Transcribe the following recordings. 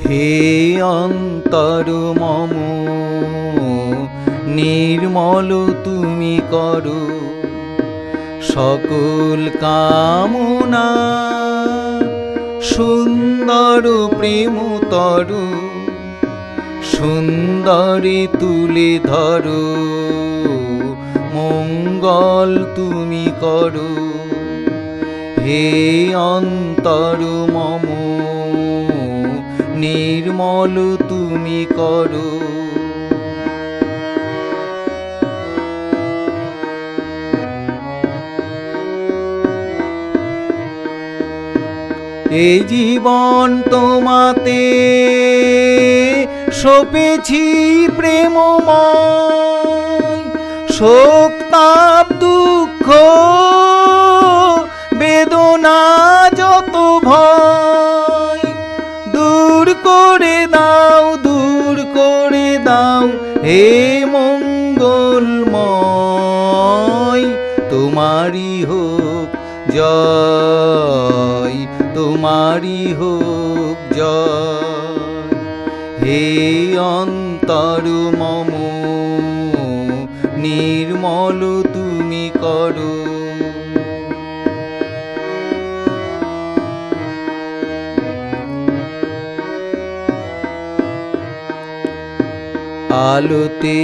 হে অন্তর মম নির্মল তুমি করো সকল কামনা সুন্দর প্রেমতর সুন্দরে তুলে ধরো মঙ্গল তুমি করো হে অন্তর মম নির্মল তুমি করো। এই জীবন তোমাতে সপেছি প্রেমময় শোক তাপ দুঃখ বেদনা যত ভয় দূর করে দাও হে মঙ্গলময় তোমারি হোক জয় তোমারি হোক জয় হে অন্তর মম নির্মল তুমি করো। আলোতে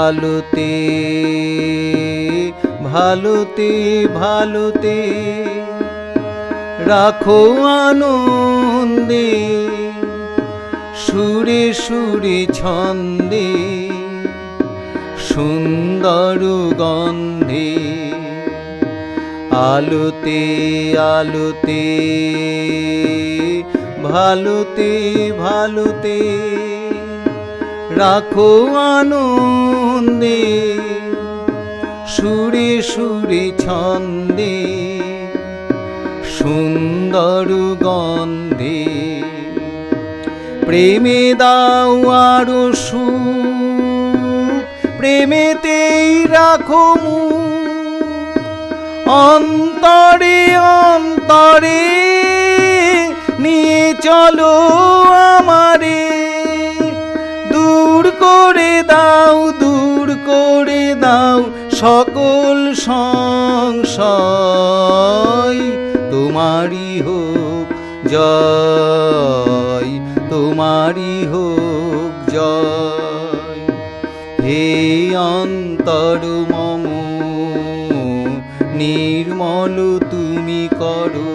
আলোতে ভালোতে ভালোতে রাখো আনন্দে সুরে সুরে ছন্দে সুন্দর গন্ধে আলোতে আলোতে ভালোতে ভালোতে রাখো আনন্দে সুরে সুরে ছন্দে সুন্দর গন্ধে প্রেমে দাও আরো সুখ প্রেমেতেই রাখো মুখ অন্তরে অন্তরে নিয়ে চলো আমারে দূর করে দাও সকল সংশয় তোমারি হোক জয় তোমারি হোক জয় হে অন্তর মম নির্মল তুমি করো।